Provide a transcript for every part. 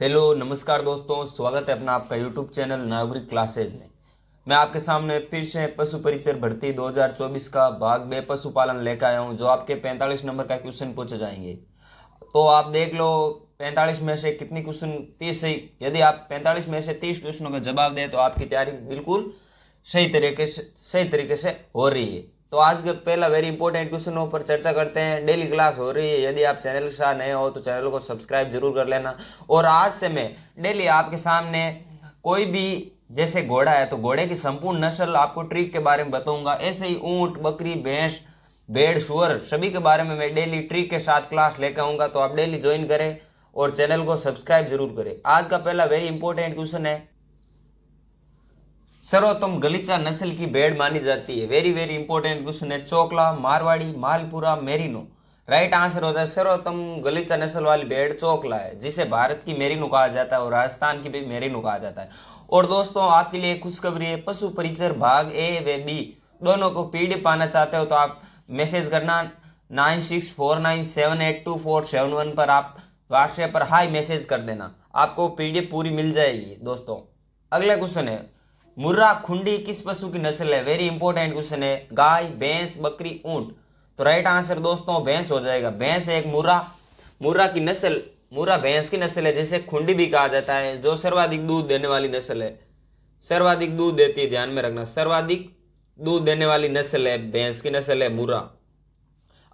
Hello नमस्कार दोस्तों, स्वागत है अपना आपका यूट्यूब चैनल नागरिक क्लासेज में। मैं आपके सामने फिर से पशु परिचर भर्ती 2024 का भाग बे पशुपालन लेकर आया हूं, जो आपके 45 नंबर का क्वेश्चन पूछे जाएंगे। तो आप देख लो 45 में से कितनी क्वेश्चन 30 से, यदि आप 45 में से 30 क्वेश्चनों का जवाब दें तो आपकी तैयारी बिल्कुल सही तरीके से हो रही है। तो आज का पहला वेरी इंपॉर्टेंट क्वेश्चनों पर चर्चा करते हैं। डेली क्लास हो रही है, यदि आप चैनल के साथ नए हो तो चैनल को सब्सक्राइब जरूर कर लेना। और आज से मैं डेली आपके सामने कोई भी, जैसे घोड़ा है तो घोड़े की संपूर्ण नस्ल आपको ट्रिक के बारे में बताऊंगा, ऐसे ही ऊंट, बकरी, भैंस, भेड़, सुअर सभी के बारे में मैं डेली ट्रिक के साथ क्लास लेकर आऊंगा। तो आप डेली ज्वाइन करें और चैनल को सब्सक्राइब जरूर करें। आज का पहला वेरी इंपॉर्टेंट क्वेश्चन है, सर्वोत्तम गलीचा नस्ल की भेड़ मानी जाती है। वेरी वेरी इंपॉर्टेंट क्वेश्चन है। Chokla, Marwari, Malpura, merino. Right answer होता है सर्वोत्तम गलीचा नस्ल वाली भेड़ चोकला है, जिसे भारत की मेरिनो कहा जाता है और राजस्थान की भी मेरिनो कहा जाता है। और दोस्तों आपके लिए खुशखबरी है, पशु परिचर भाग ए व बी दोनों को पीडीएफ पाना चाहते हो तो आप मैसेज करना 9649782471 पर। आप व्हाट्सएप पर हाई मैसेज कर देना, आपको पीडीएफ पूरी मिल जाएगी। दोस्तों अगला क्वेश्चन है, मुर्रा खुंडी किस पशु की नस्ल है। वेरी इंपॉर्टेंट क्वेश्चन है। गाय, भैंस, बकरी, ऊंट। तो राइट आंसर दोस्तों भैंस हो जाएगा। भैंस एक मुर्रा मुर्रा की नस्ल, मुर्रा भैंस की नस्ल है, जिसे खुंडी भी कहा जाता है, जो सर्वाधिक दूध देने वाली नस्ल है। सर्वाधिक दूध देती है, ध्यान में रखना, सर्वाधिक दूध देने वाली नस्ल है भैंस की नस्ल है मुर्रा।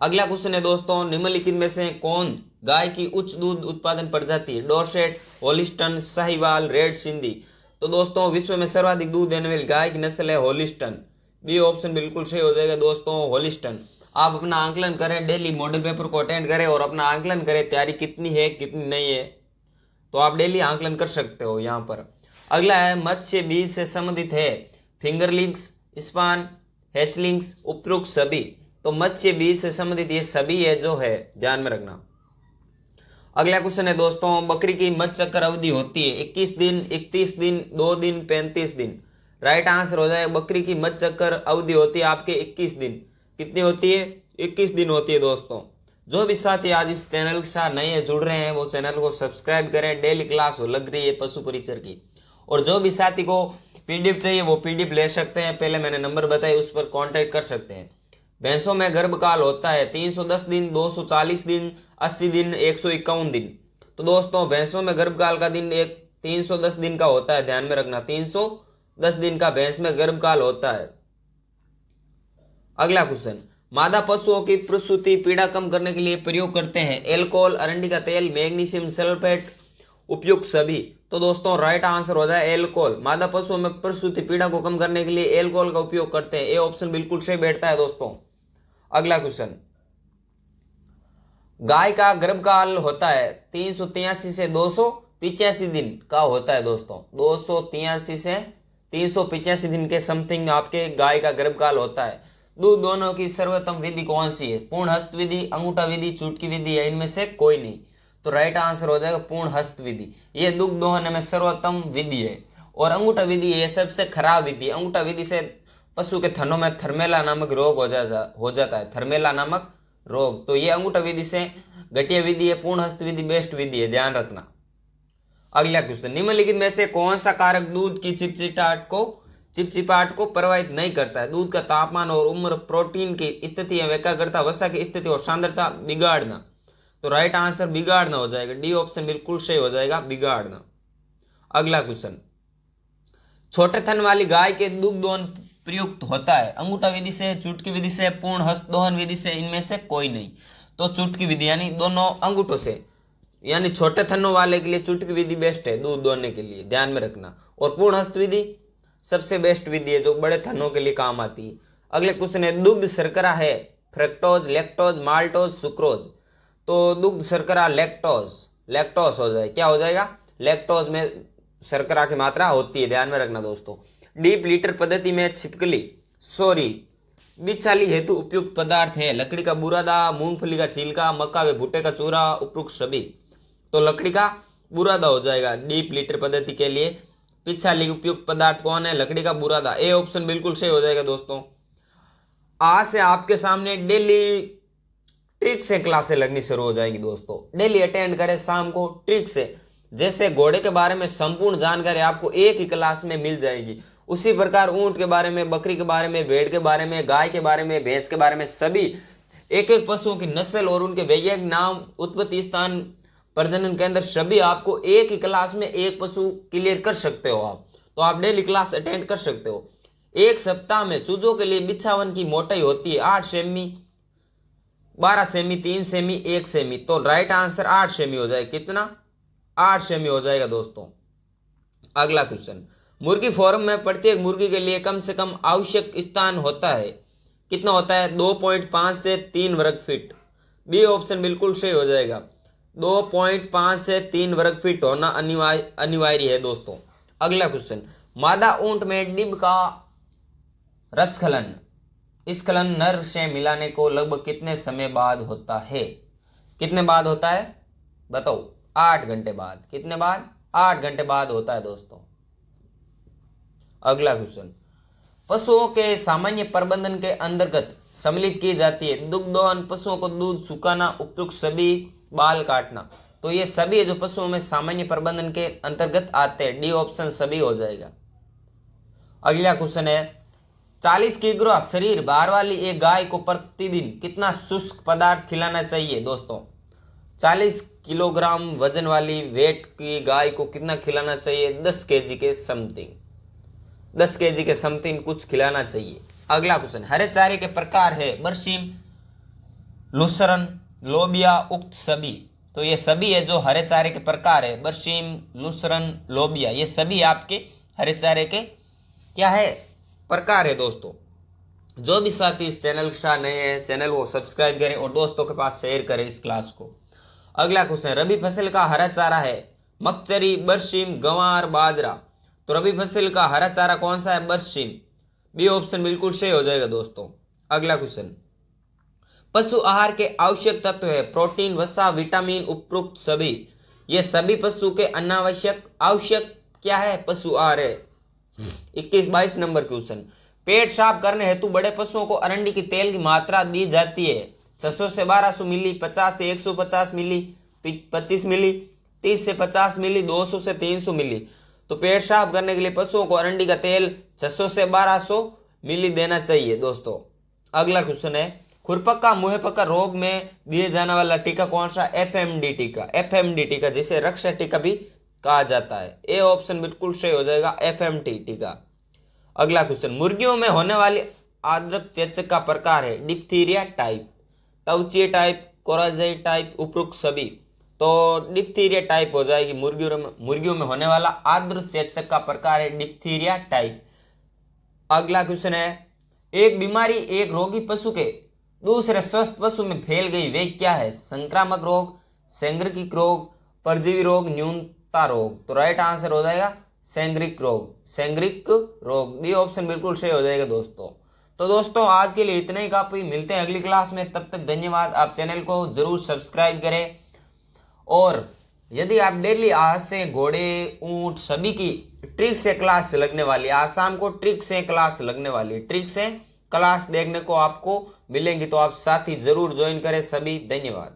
अगला क्वेश्चन है दोस्तों, निम्नलिखित में से कौन गाय की उच्च दूध उत्पादन प्रजाति है। Dorset, Holstein, Sahiwal, red Sindhi. तो दोस्तों विश्व में सर्वाधिक दूध देने वाली गाय की नस्ल है होलिस्टन। बी ऑप्शन बिल्कुल सही हो जाएगा दोस्तों, होलिस्टन। आप अपना आंकलन करें, डेली मॉडल पेपर को अटेंड करें और अपना आंकलन करें, तैयारी कितनी है कितनी नहीं है, तो आप डेली आंकलन कर सकते हो यहाँ पर। अगला है, मत्स्य बीज से संबंधित है। फिंगरलिंग्स, स्पान, हैचलिंग्स, उपयुक्त सभी। तो मत्स्य बीज से संबंधित ये सभी है जो है, ध्यान में रखना। अगला क्वेश्चन है दोस्तों, बकरी की मत्स्य चक्र अवधि होती है 21 दिन, 31 दिन, 2 दिन, 35 दिन। राइट आंसर हो जाए, बकरी की मत्स्य चक्र अवधि होती है आपके 21 दिन। कितनी होती है? 21 दिन होती है दोस्तों। जो भी साथी आज इस चैनल के साथ नए जुड़ रहे हैं वो चैनल को सब्सक्राइब करें, डेली क्लास हो लग रही है पशु परिचर की। और जो भी साथी को पीडीएफ चाहिए वो पीडीएफ ले सकते हैं, पहले मैंने नंबर बताए उस पर कांटेक्ट कर सकते हैं। भैंसों में गर्भकाल होता है 310 दिन, 240 दिन, 80 दिन, 151 दिन। तो दोस्तों भैंसों में गर्भकाल का दिन एक 310 दिन का होता है, ध्यान में रखना, 310 दिन का भैंस में गर्भकाल होता है। अगला क्वेश्चन, मादा पशुओं की प्रसूति पीड़ा कम करने के लिए प्रयोग करते हैं। एल्कोहल, अरंडी का तेल, मैग्नीशियम सल्फेट, उपयुक्त सभी। तो दोस्तों राइट आंसर हो जाए एल्कोहल। मादा पशुओं में प्रसूति पीड़ा को कम करने के लिए एल्कोहल का उपयोग करते हैं, ये ऑप्शन बिल्कुल सही बैठता है दोस्तों। अगला क्वेश्चन, गाय का गर्भकाल होता है 383 से 285 दिन का होता है दोस्तों। 283 से 385 दिन के समथिंग आपके गाय का गर्भकाल होता है। दूध दोनों की सर्वोत्तम विधि कौन सी है? पूर्ण हस्त विधि, अंगूठा विधि, चुटकी विधि, या इनमें से कोई नहीं? तो राइट आंसर हो जाएगा पूर्ण हस्त विधि। ये दुग्ध दोहन में सर्वोत्तम विधि है। और अंगूठा विधि ये सबसे खराब विधि है। अंगूठा विधि से पशु के थनों में थर्मेला नामक रोग हो जाता है, थर्मेला नामक रोग। तो ये अंगूठा विधि से घटिया विधि है, पूर्ण हस्त विधि बेस्ट विधि है, ध्यान रखना। अगला क्वेश्चन, निम्नलिखित में से कौन सा कारक दूध की चिपचिपाहट को प्रभावित नहीं करता है? दूध का तापमान और उम्र, प्रोटीन की स्थिति, एकाग्रता, वसा की स्थिति और सांद्रता, बिगाड़ना। तो राइट आंसर बिगाड़ना हो जाएगा, डी ऑप्शन बिल्कुल सही हो जाएगा, बिगाड़ना। अगला क्वेश्चन, छोटे थन वाली गाय के दुग्ध दोहन प्रयुक्त होता है अंगूठा विधि से, चुटकी विधि से, पूर्ण हस्त दोहन विधि से, इनमें से कोई नहीं? तो चुटकी विधि यानी दोनों अंगूठों से, यानी छोटे थनों वाले के लिए चुटकी विधि बेस्ट है दूध दोहने के लिए, ध्यान में रखना। और पूर्ण हस्त विधि सबसे बेस्ट विधि है जो बड़े थनों के लिए काम आती है। अगले क्वेश्चन है, दुग्ध शर्करा है फ्रक्टोज, लैक्टोज, माल्टोज, सुक्रोज। तो दुग्ध शर्करा लैक्टोज हो जाए, क्या हो जाएगा? लैक्टोज में शर्करा की मात्रा होती है, ध्यान में रखना दोस्तों। डीप लीटर पद्धति में बिछाली हेतु उपयुक्त पदार्थ है लकड़ी का बुरादा, मूंगफली का छिलका, मक्का व भुट्टे का चूरा, उपयुक्त सभी। तो लकड़ी का बुरादा हो जाएगा डीप लीटर पद्धति के लिए। पिछाली उपयुक्त पदार्थ कौन है? लकड़ी का बुरादा, ए ऑप्शन बिल्कुल सही हो जाएगा दोस्तों। आज से आपके सामने डेली ट्रिक से क्लासें लगनी शुरू हो जाएंगी दोस्तों, डेली अटेंड करें शाम को ट्रिक से। जैसे घोड़े के बारे में संपूर्ण जानकारी आपको एक ही क्लास में मिल जाएगी, उसी प्रकार ऊंट के बारे में, बकरी के बारे में, भेड़ के बारे में, गाय के बारे में, भैंस के बारे में, सभी एक एक पशुओं की नस्ल और उनके वैज्ञानिक नाम, उत्पत्ति स्थान, प्रजनन केंद्र, सभी आपको एक ही क्लास में एक पशु क्लियर कर सकते हो आप। तो आप डेली क्लास अटेंड कर सकते हो। एक सप्ताह में चूजों के लिए बिछावन की मोटाई होती है 8 सेमी, 12 सेमी, 3 सेमी, 1 सेमी। तो राइट आंसर 8 सेमी हो जाएगा। कितना? 8 सेमी हो जाएगा दोस्तों। अगला क्वेश्चन, मुर्गी फार्म में प्रत्येक मुर्गी के लिए कम से कम आवश्यक स्थान होता है, कितना होता है? 2.5 से 3 वर्ग फीट। बी ऑप्शन बिल्कुल सही हो जाएगा। 2.5 से 3 वर्ग फीट होना अनिवार्य है दोस्तों। अगला क्वेश्चन, मादा ऊंट में डिब का रसखलन, स्खलन नर से मिलाने को लगभग कितने समय बाद होता है? कितने बाद होता है बताओ? 8 घंटे बाद। कितने बाद? 8 घंटे बाद होता है दोस्तों। अगला क्वेश्चन, पशुओं के सामान्य प्रबंधन के अंतर्गत सम्मिलित की जाती है दुग्धोन, पशुओं को दूध सुखाना, उपयुक्त सभी, बाल काटना। तो ये सभी जो पशुओं में सामान्य प्रबंधन के अंतर्गत आते हैं, डी ऑप्शन सभी हो जाएगा। अगला क्वेश्चन है, 40 किलोग्राम शरीर भार वाली एक गाय को प्रतिदिन कितना शुष्क पदार्थ खिलाना चाहिए दोस्तों? 40 किलोग्राम वजन वाली वेट की गाय को कितना खिलाना चाहिए? 10 केजी के समथिंग, 10 केजी के समथिंग कुछ खिलाना चाहिए। अगला क्वेश्चन, हरे चारे के प्रकार है बरसीम, लूसरन, लोबिया, उक्त सभी। तो ये सभी है जो हरे चारे के प्रकार है, बरसीम, लूसरन, लोबिया, ये सभी आपके हरे चारे के क्या है? प्रकार है दोस्तों। जो भी साथी इस चैनल के साथ नए हैं, चैनल को सब्सक्राइब करें और दोस्तों के पास शेयर करें इस क्लास को। अगला क्वेश्चन, रबी फसल का हरा चारा है मकचरी, बरसीम, गंवार, बाजरा। तो रबी फसल का हरा चारा कौन सा है? बरसीम। बी ऑप्शन बिल्कुल सही हो जाएगा दोस्तों। अगला क्वेश्चन, पशु आहार के आवश्यक तत्व है प्रोटीन, वसा, विटामिन, उपरोक्त सभी। ये सभी पशु के अनावश्यक आवश्यक क्या है? पशु आहार है। 21-22 नंबर क्वेश्चन, पेट साफ करने हेतु बड़े पशुओं को अरंडी की तेल की मात्रा दी जाती है 600 से 1200 मिली, 50 से 150 मिली, 25 मिली, 30 से 50 मिली, 200 से 300 मिली। तो पेट साफ करने के लिए पशुओं को अरंडी का तेल 600 से 1200 मिली देना चाहिए दोस्तों। अगला क्वेश्चन है, खुरपक्का मुंहपक्का रोग में दिए जाने वाला टीका कौन सा? FMD टीका। FMD टीका जिसे रक्षा टीका भी कहा जाता है। ए ऑप्शन बिल्कुल सही हो जाएगा, FMT टीका। अगला क्वेश्चन, मुर्गियों में होने वाली आद्रक चेचक का प्रकार है डिप्थीरिया टाइप, तवचीय टाइप, कोराजेई टाइप, उपरोक्त सभी। तो डिप्थीरिया टाइप हो जाएगी। मुर्गियों में होने वाला आद्र चेचक का प्रकार है डिप्थीरिया टाइप। अगला क्वेश्चन है, एक बीमारी एक रोगी पशु के दूसरे स्वस्थ पशु में फैल गई, वे क्या है? संक्रामक रोग, सैंक्रिक रोग, परजीवी रोग, न्यूनता रोग। तो राइट आंसर हो जाएगा सैंक्रिक रोग। सैंक्रिक रोग, बी ऑप्शन बिल्कुल सही हो जाएगा दोस्तों। तो दोस्तों आज के लिए इतना ही काफी, मिलते हैं अगली क्लास में, तब तक धन्यवाद। आप चैनल को जरूर सब्सक्राइब करें और यदि आप डेली आज से घोड़े, ऊंट सभी की ट्रिक से क्लास लगने वाली है, आज शाम को ट्रिक से क्लास लगने वाली है, ट्रिक से क्लास देखने को आपको मिलेंगी, तो आप साथ ही जरूर ज्वाइन करें। सभी धन्यवाद।